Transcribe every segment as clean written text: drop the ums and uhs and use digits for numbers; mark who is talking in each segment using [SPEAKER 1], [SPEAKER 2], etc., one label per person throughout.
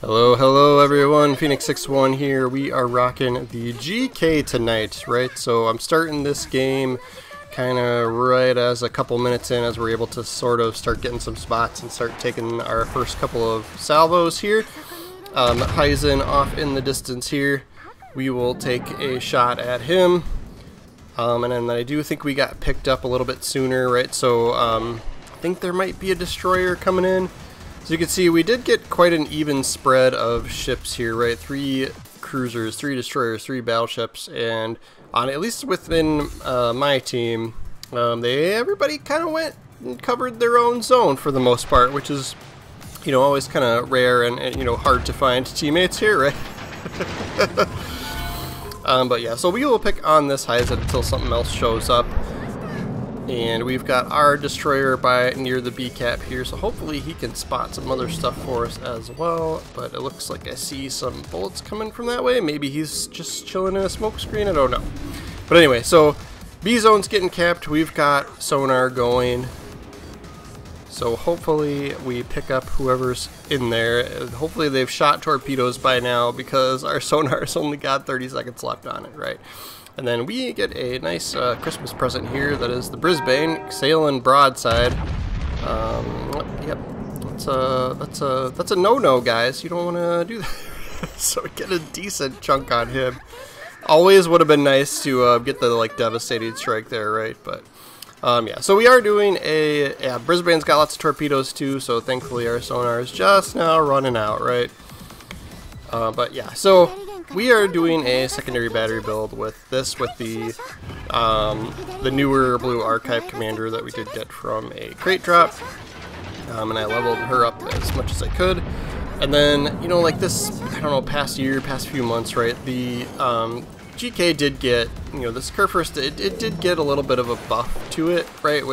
[SPEAKER 1] Hello, hello everyone, Phoenix61 here. We are rocking the GK tonight, right? So I'm starting this game kind of right as a couple minutes in, as we're able to sort of start getting some spots and start taking our first couple of salvos here. Heisen off in the distance here. We will take a shot at him. And then I do think we got picked up a little bit sooner, right? So I think there might be a destroyer coming in. So you can see we did get quite an even spread of ships here, right? 3 cruisers, 3 destroyers, 3 battleships, and on at least within my team, everybody kind of went and covered their own zone for the most part, which is, you know, always kind of rare and you know, hard to find teammates here, right? But yeah, so we will pick on this Heisen until something else shows up. And we've got our destroyer by near the B cap here, so hopefully he can spot some other stuff for us as well. But it looks like I see some bullets coming from that way. Maybe he's just chilling in a smoke screen, I don't know. But anyway, so B zone's getting capped. We've got sonar going, so hopefully we pick up whoever's in there. Hopefully they've shot torpedoes by now, because our sonar's only got 30 seconds left on it, right? And then we get a nice Christmas present here. That is the Brisbane sailing broadside. Yep, that's a no-no, guys. You don't want to do that. So we get a decent chunk on him. Always would have been nice to get the like devastating strike there, right? But yeah, so we are doing a Brisbane's got lots of torpedoes too. So thankfully our sonar is just now running out, right? But yeah, so we are doing a secondary battery build with the newer blue archive commander that we did get from a crate drop, and I leveled her up as much as I could. And then, you know, like this, I don't know, past few months, right? The GK did get, you know, this Curfirst, it did get a little bit of a buff to it, right?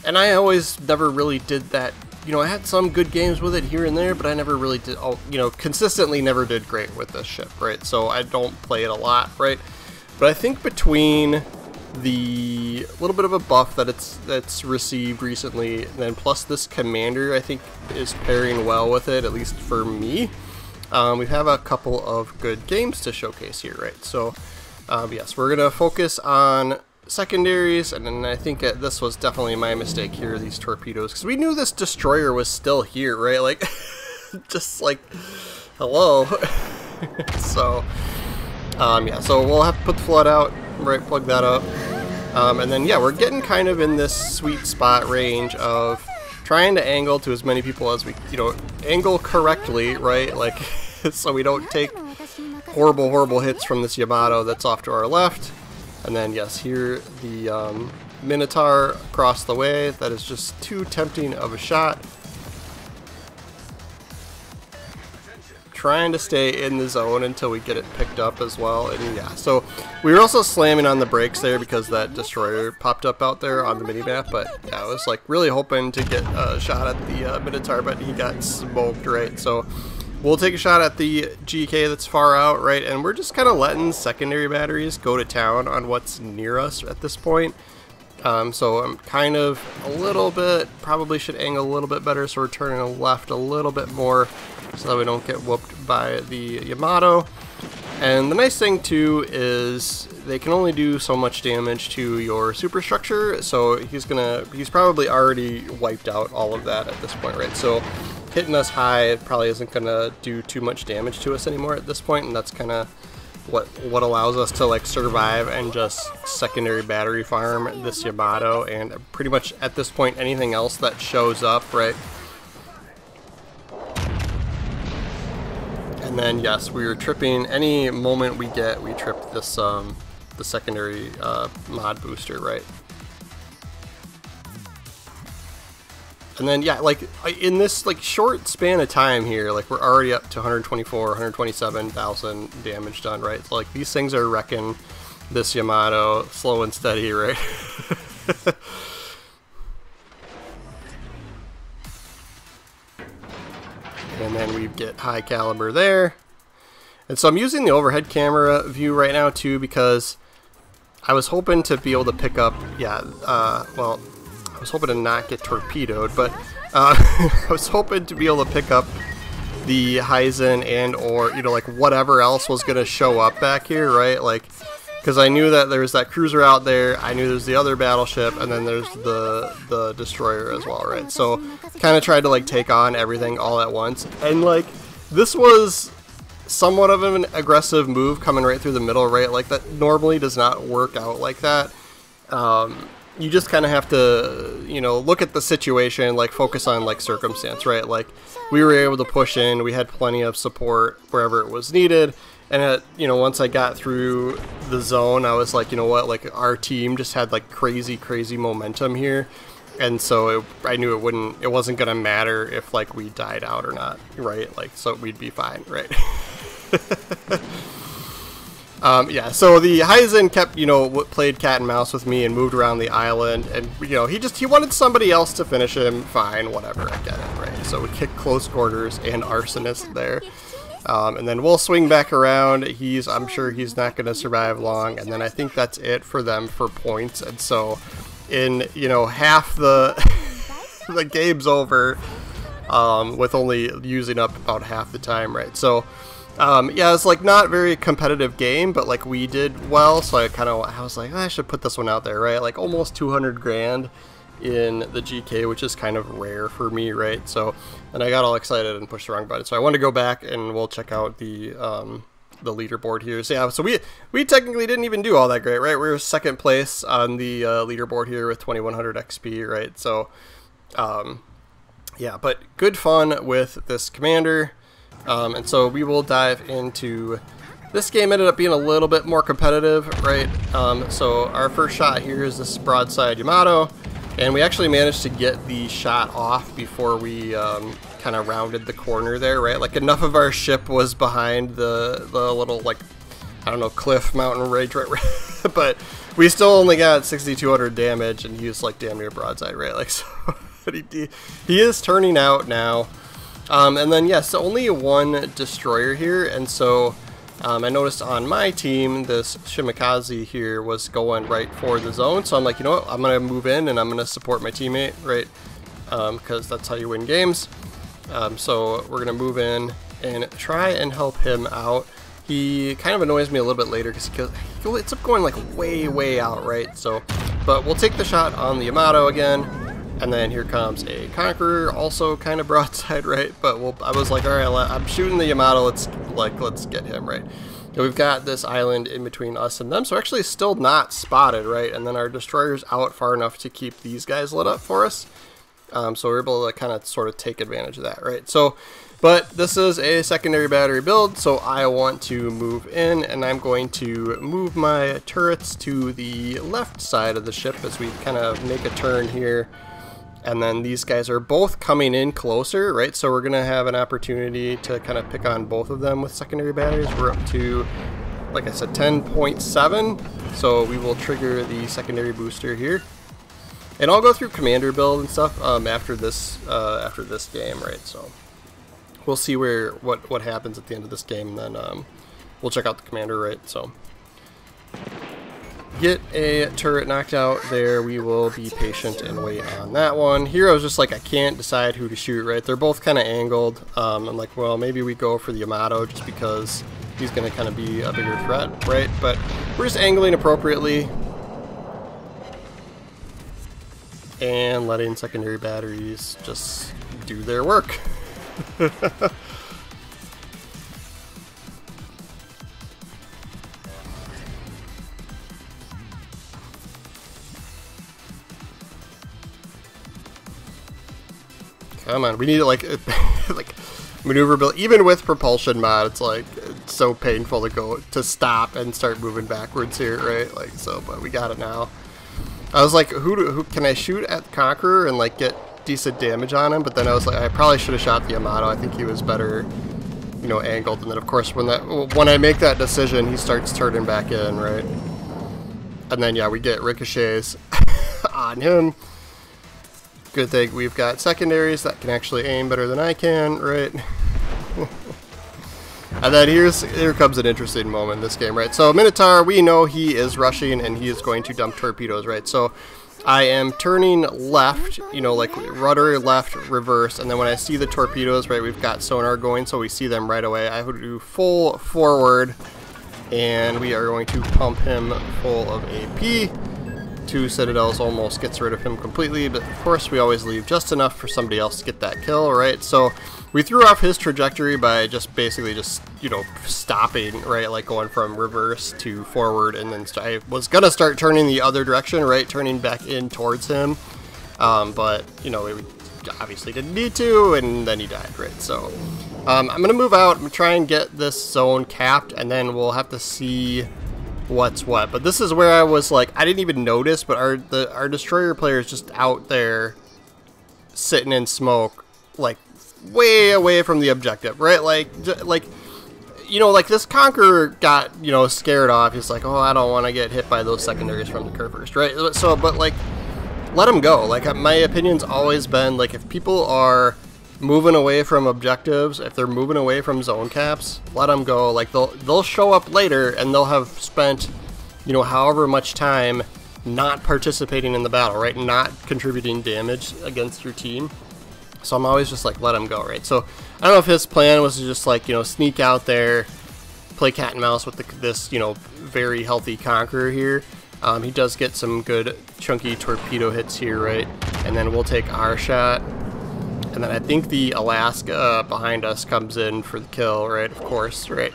[SPEAKER 1] And I always never really did that. You know, I had some good games with it here and there, but I never really did, you know, consistently never did great with this ship, right? So I don't play it a lot, right? But I think between the little bit of a buff that's received recently, and then plus this commander, I think is pairing well with it, at least for me. We have a couple of good games to showcase here, right? So yes, we're gonna focus on secondaries, and then I think this was definitely my mistake here, these torpedoes, because we knew this destroyer was still here, right? Like, just like, hello. So, yeah, so we'll have to put the flood out, right, plug that up, and then, yeah, we're getting kind of in this sweet spot range of trying to angle to as many people as we, you know, angle correctly, right, like, so we don't take horrible hits from this Yamato that's off to our left. And then, yes, here the Minotaur across the way. That is just too tempting of a shot. Trying to stay in the zone until we get it picked up as well. And yeah, so we were also slamming on the brakes there because that destroyer popped up out there on the minimap. But yeah, I was like really hoping to get a shot at the Minotaur, but he got smoked, right? So we'll take a shot at the GK that's far out, right? And we're just kind of letting secondary batteries go to town on what's near us at this point. So I'm kind of a little bit, probably should angle a little bit better, so we're turning left a little bit more so that we don't get whooped by the Yamato. And the nice thing too is they can only do so much damage to your superstructure, so he's probably already wiped out all of that at this point, right? So hitting us high probably isn't going to do too much damage to us anymore at this point, and that's kind of what allows us to like survive and just secondary battery farm this Yamato, and pretty much at this point anything else that shows up, right? And then yes, we were tripping any moment we trip this the secondary mod booster, right? And then, yeah, like, in this, like, short span of time here, like, we're already up to 127,000 damage done, right? So, like, these things are wrecking this Yamato slow and steady, right? And then we get high caliber there. And so I'm using the overhead camera view right now, too, because I was hoping to be able to pick up, yeah, well, I was hoping to not get torpedoed, but I was hoping to be able to pick up the Heisen and or, you know, like whatever else was going to show up back here, right? Like, because I knew that there's that cruiser out there, I knew there's the other battleship, and then there's the destroyer as well, right? So kind of tried to like take on everything all at once, and like this was somewhat of an aggressive move coming right through the middle, right? Like that normally does not work out like that. You just kind of have to, you know, look at the situation, like focus on like circumstance, right? Like we were able to push in, we had plenty of support wherever it was needed, and you know, once I got through the zone, I was like, you know what, like our team just had like crazy momentum here, and so I knew it wasn't gonna matter if like we died out or not, right? Like, so we'd be fine, right? Yeah, so the Heisen kept, you know, played cat and mouse with me and moved around the island, and, you know, he wanted somebody else to finish him. Fine, whatever, I get it, right? So we kick close quarters and arsonist there, and then we'll swing back around. I'm sure he's not going to survive long, and then I think that's it for them for points, and so in, you know, half the the game's over, with only using up about half the time, right? So yeah, it's like not very competitive game, but like we did well, so I was like, I should put this one out there, right? Like almost 200 grand in the GK, which is kind of rare for me, right? So, and I got all excited and pushed the wrong button. So I want to go back and we'll check out the leaderboard here. So yeah, so we technically didn't even do all that great, right? We were second place on the leaderboard here with 2100 XP, right? So yeah, but good fun with this commander. And so we will dive into this game. Ended up being a little bit more competitive, right? So our first shot here is this broadside Yamato, and we actually managed to get the shot off before we kind of rounded the corner there, right? Like enough of our ship was behind the little, like, I don't know, cliff mountain ridge, right? But we still only got 6,200 damage, and he was like damn near broadside, right? Like, so he is turning out now. And then, yes, only one destroyer here, and so I noticed on my team, this Shimikaze here was going right for the zone, so I'm like, you know what, I'm going to move in and I'm going to support my teammate, right, because that's how you win games. So we're going to move in and try and help him out. He kind of annoys me a little bit later because he ends up going like way out, right? So, but we'll take the shot on the Yamato again. And then here comes a Conqueror, also kind of broadside, right? But I was like, all right, I'm shooting the Yamato. Let's get him, right? And we've got this island in between us and them, so actually still not spotted, right? And then our destroyer's out far enough to keep these guys lit up for us. So we're able to kind of sort of take advantage of that, right? So, but this is a secondary battery build, so I want to move in, and I'm going to move my turrets to the left side of the ship as we kind of make a turn here. And then these guys are both coming in closer, right? So we're going to have an opportunity to kind of pick on both of them with secondary batteries. We're up to, like I said, 10.7. So we will trigger the secondary booster here. And I'll go through commander build and stuff after this game, right? So we'll see what happens at the end of this game, and then we'll check out the commander, right? So get a turret knocked out there. We will be patient and wait on that one. Here I was just like, I can't decide who to shoot, right? They're both kind of angled. I'm like, well, maybe we go for the Yamato just because he's going to kind of be a bigger threat, right? But we're just angling appropriately and letting secondary batteries just do their work. Come on, we need like maneuverability. Even with propulsion mod, it's like it's so painful to stop and start moving backwards here, right? Like, so, but we got it now. I was like, who can I shoot at Conqueror and like get decent damage on him? But then I was like, I probably should have shot the Yamato. I think he was better, you know, angled. And then of course when I make that decision, he starts turning back in, right? And then yeah, we get ricochets on him. Good thing we've got secondaries that can actually aim better than I can, right? And then here comes an interesting moment in this game, right? So Minotaur, we know he is rushing and he is going to dump torpedoes, right? So I am turning left, you know, like rudder left, reverse, and then when I see the torpedoes, right, we've got sonar going, so we see them right away. I would do full forward, and we are going to pump him full of AP. 2 Citadels almost gets rid of him completely, but of course we always leave just enough for somebody else to get that kill, right? So we threw off his trajectory by just basically just, you know, stopping, right? Like going from reverse to forward, and then I was gonna start turning the other direction, right? Turning back in towards him, but, you know, we obviously didn't need to, and then he died, right? So I'm gonna move out and try and get this zone capped, and then we'll have to see what's what. But this is where I was like, I didn't even notice, but our destroyer player is just out there sitting in smoke, like way away from the objective, right? Like you know, like this Conqueror got, you know, scared off. He's like, oh, I don't want to get hit by those secondaries from the curve first, right? So, but like, let him go. Like, my opinion's always been, like, if people are moving away from objectives, if they're moving away from zone caps, let them go. Like, they'll show up later and they'll have spent, you know, however much time not participating in the battle, right? Not contributing damage against your team. So I'm always just like, let him go, right? So I don't know if his plan was to just, like, you know, sneak out there, play cat and mouse with this, you know, very healthy Conqueror here. He does get some good chunky torpedo hits here, right? And then we'll take our shot. And then I think the Alaska behind us comes in for the kill, right? Of course, right?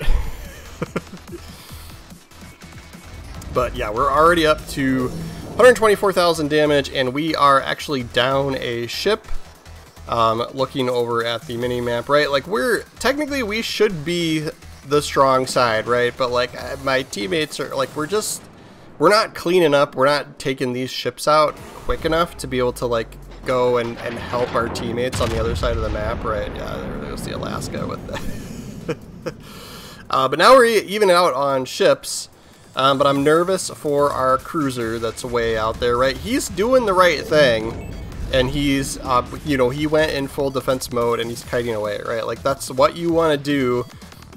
[SPEAKER 1] But yeah, we're already up to 124,000 damage, and we are actually down a ship. Looking over at the mini map, right? Like, technically we should be the strong side, right? But like, my teammates are like, we're not cleaning up. We're not taking these ships out quick enough to be able to, like, go and help our teammates on the other side of the map, right? Yeah, there goes the Alaska with that. But now we're even out on ships. But I'm nervous for our cruiser that's way out there, right? He's doing the right thing. And he's, you know, he went in full defense mode and he's kiting away, right? Like, that's what you want to do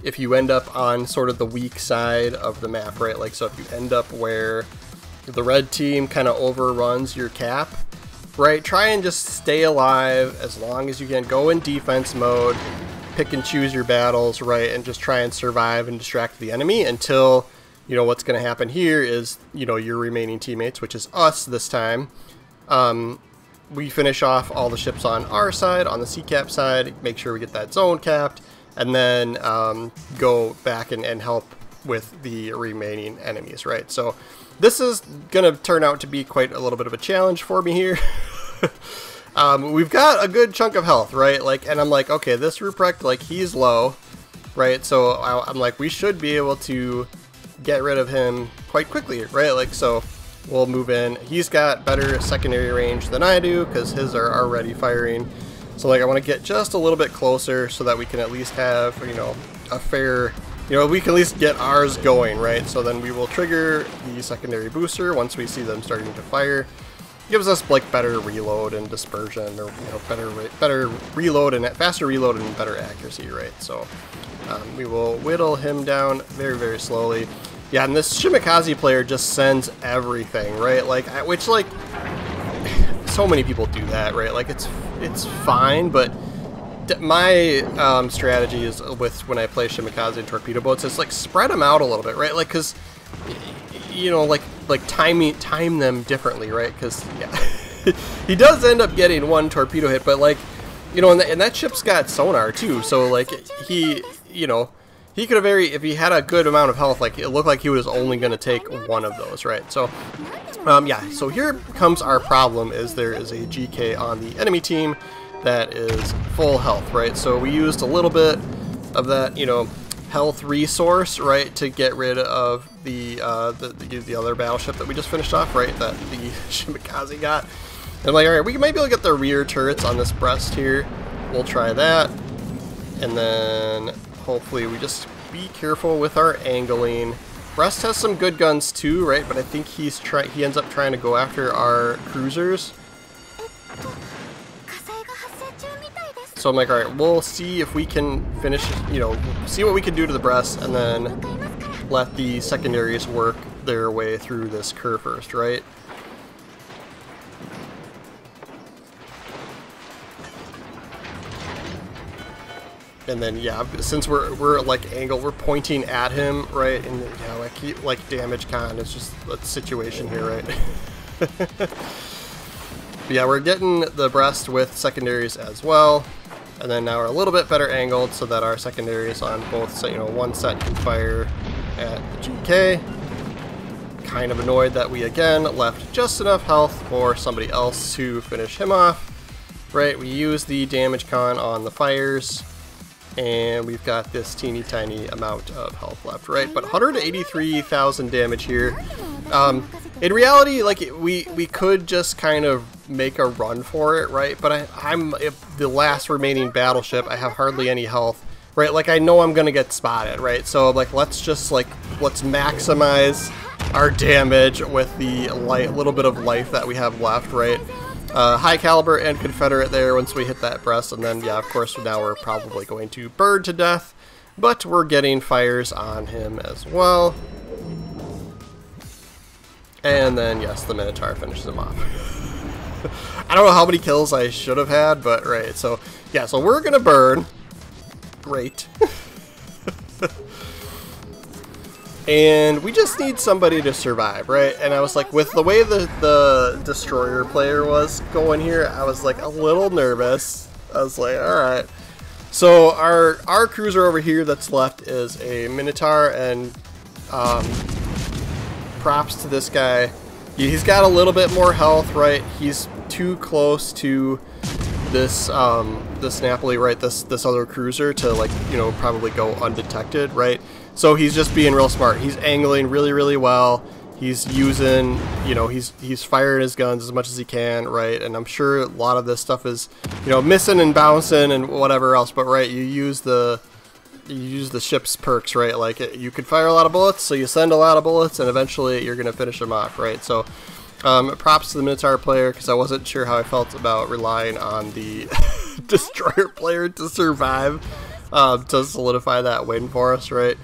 [SPEAKER 1] if you end up on sort of the weak side of the map, right? Like, so if you end up where the red team kind of overruns your cap, right? Try and just stay alive as long as you can. Go in defense mode, pick and choose your battles, right? And just try and survive and distract the enemy until, you know, what's going to happen here is, you know, your remaining teammates, which is us this time, we finish off all the ships on our side, on the C-cap side, make sure we get that zone capped, and then go back and help with the remaining enemies, right? So this is going to turn out to be quite a little bit of a challenge for me here. We've got a good chunk of health, right? Like, and I'm like, okay, this Ruprecht, like, he's low, right? So I'm like, we should be able to get rid of him quite quickly, right? Like, so we'll move in. He's got better secondary range than I do because his are already firing. So, like, I want to get just a little bit closer so that we can at least have, you know, a fair, you know, we can at least get ours going, right? So then we will trigger the secondary booster once we see them starting to fire. Gives us, like, better reload and dispersion, or, you know, better reload and faster reload and better accuracy, right? So we will whittle him down very, very slowly. Yeah, and this Shimikaze player just sends everything, right? Like, which, like, so many people do that, right? Like, it's fine, but my strategy is with when I play Shimikaze and torpedo boats is, like, spread them out a little bit, right? Like, because, you know, like time them differently, right? Because, yeah, he does end up getting one torpedo hit, but, like, you know, and that ship's got sonar too, so, like, he, you know, he could have if he had a good amount of health, like, it looked like he was only going to take one of those, right? So, yeah, so here comes our problem, is there is a GK on the enemy team that is full health, right? So we used a little bit of that, you know, health resource, right, to get rid of the other battleship that we just finished off, right, that the Shimikaze got. And I'm like, alright, we might be able to get the rear turrets on this breast here. We'll try that. And then hopefully we just be careful with our angling. Breast has some good guns too, right? But I think he ends up trying to go after our cruisers. So I'm like, alright, we'll see if we can finish, you know, see what we can do to the breast, and then let the secondaries work their way through this curve first, right? And then yeah, since we're like angled, we're pointing at him, right? And yeah, like damage con is just a situation here, right? Yeah, we're getting the breast with secondaries as well, and then now we're a little bit better angled so that our secondaries on both, you know, one set can fire at the GK. Kind of annoyed that we again left just enough health for somebody else to finish him off. Right, we use the damage con on the fires, and we've got this teeny tiny amount of health left, right? But 183,000 damage here. In reality, like we could just kind of make a run for it, right? But I'm the last remaining battleship. I have hardly any health, right? Like I know I'm gonna get spotted, right? So like let's maximize our damage with the little bit of life that we have left, right? High caliber and Confederate there once we hit that breast, and then yeah, of course now we're probably going to burn to death, but we're getting fires on him as well. And then yes, the Minotaur finishes him off. I don't know how many kills I should have had, but right, so yeah, so we're gonna burn. Great. And we just need somebody to survive, right? And I was like, with the way the destroyer player was going here, I was like a little nervous. I was like, all right. So our cruiser over here that's left is a Minotaur, and props to this guy. He's got a little bit more health, right? He's too close to this this Napoli, right? This other cruiser to, like, you know, probably go undetected, right? So he's just being real smart. He's angling really, really well. He's using, you know, he's firing his guns as much as he can, right? And I'm sure a lot of this stuff is, you know, missing and bouncing and whatever else. But right, you use the ship's perks, right? Like you could fire a lot of bullets, so you send a lot of bullets, and eventually you're gonna finish them off, right? So props to the Minotaur player, because I wasn't sure how I felt about relying on the destroyer player to survive, to solidify that win for us, right?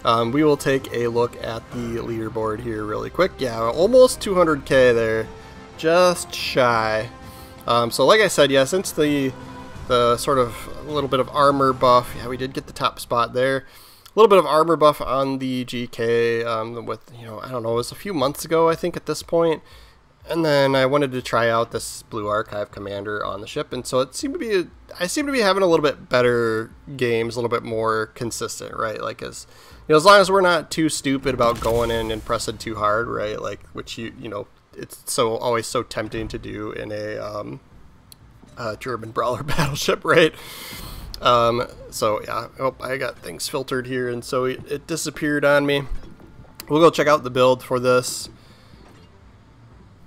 [SPEAKER 1] We will take a look at the leaderboard here really quick. Yeah, almost 200k there, just shy. So like I said, yeah, since the sort of a little bit of armor buff, yeah, we did get the top spot there. A little bit of armor buff on the GK with, you know, I don't know, it was a few months ago, I think, at this point. And then I wanted to try out this Blue Archive Commander on the ship, and so it seemed to be, I seem to be having a little bit better games, a little bit more consistent, right? Like, as you know, as long as we're not too stupid about going in and pressing too hard, right? Like, which you know, it's always so tempting to do in a German brawler battleship, right? So yeah, oh, I got things filtered here, and so it disappeared on me. We'll go check out the build for this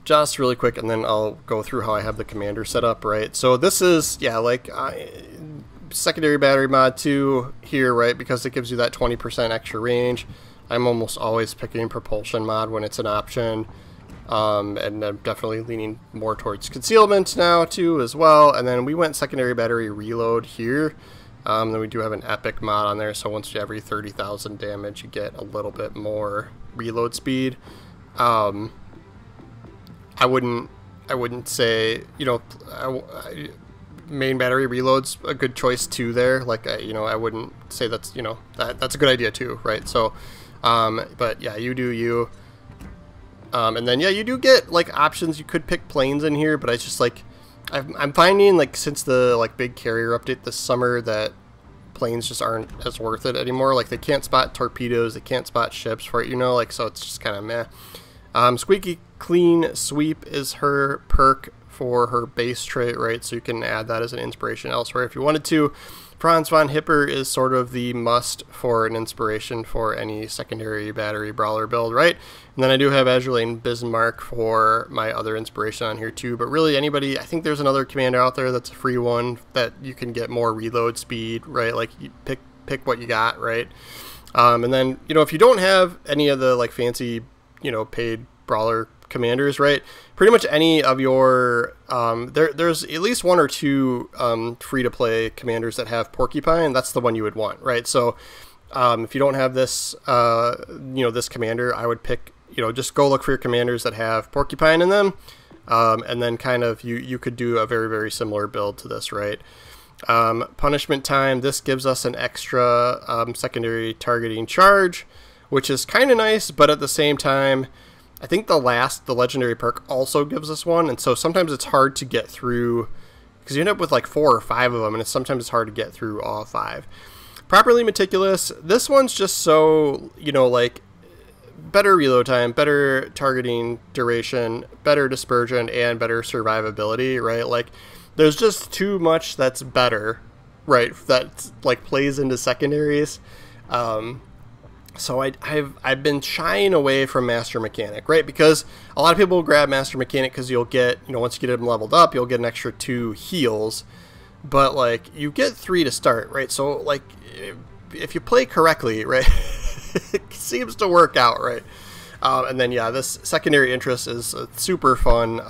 [SPEAKER 1] just really quick, and then I'll go through how I have the commander set up, right? So this is, yeah, like secondary battery mod 2 here, right? Because it gives you that 20% extra range. I'm almost always picking propulsion mod when it's an option. And I'm definitely leaning more towards concealment now too as well. And then we went secondary battery reload here. Then we do have an epic mod on there, so once you every 30,000 damage you get a little bit more reload speed. I wouldn't say, you know, main battery reload's a good choice too there. Like, you know, I wouldn't say that's, you know, that's a good idea too, right? So but yeah, you do you. And then yeah, you do get like options. You could pick planes in here, but it's just like I'm finding, like, since the like big carrier update this summer, that planes just aren't as worth it anymore. Like, they can't spot torpedoes, they can't spot ships for it, you know, like, so it's just kind of meh. Squeaky Clean Sweep is her perk for her base trait, right? So you can add that as an inspiration elsewhere if you wanted to. Franz von Hipper is sort of the must for an inspiration for any secondary battery brawler build, right? And then I do have Azurlane Bismarck for my other inspiration on here too. But really, anybody, I think there's another commander out there that's a free one that you can get more reload speed, right? Like, you pick what you got, right? And then, you know, if you don't have any of the like fancy, you know, paid brawler commanders, right, pretty much any of your there's at least one or two free-to-play commanders that have Porcupine. That's the one you would want, right? So if you don't have this you know, this commander, I would pick, you know, just go look for your commanders that have Porcupine in them, and then kind of you could do a very, very similar build to this, right? Punishment time, this gives us an extra secondary targeting charge, which is kind of nice, but at the same time, I think the legendary perk also gives us one, and so sometimes it's hard to get through, because you end up with like 4 or 5 of them, and sometimes it's hard to get through all 5. Properly Meticulous, this one's just so, you know, like, better reload time, better targeting duration, better dispersion, and better survivability, right? Like, there's just too much that's better, right, that, like, plays into secondaries. So I've been shying away from Master Mechanic, right? Because a lot of people will grab Master Mechanic because you'll get, you know, once you get them leveled up, you'll get an extra 2 heals. But, like, you get 3 to start, right? So, like, if you play correctly, right, it seems to work out, right? And then, yeah, this secondary interest is a super fun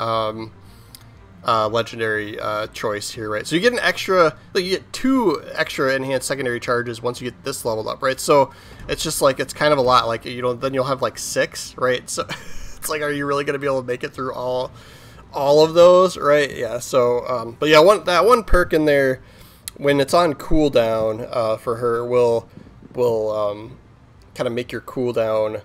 [SPEAKER 1] legendary choice here, right? So you get an extra, like, you get 2 extra enhanced secondary charges once you get this leveled up, right? So it's just like, it's kind of a lot, like, you know, then you'll have like 6, right? So it's like, are you really going to be able to make it through all of those, right? Yeah. So but yeah, that one perk in there, when it's on cooldown for her, will kind of make your cooldown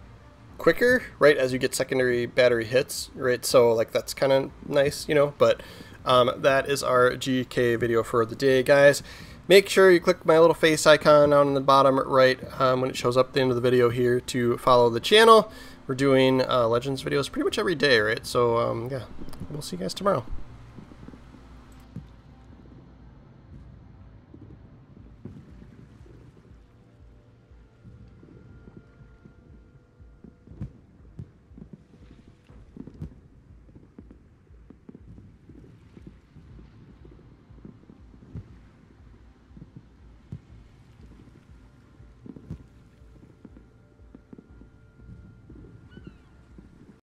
[SPEAKER 1] quicker, right, as you get secondary battery hits, right? So, like, that's kind of nice, you know. But that is our GK video for the day, guys. Make sure you click my little face icon down in the bottom right when it shows up at the end of the video here to follow the channel. We're doing Legends videos pretty much every day, right? So yeah, we'll see you guys tomorrow.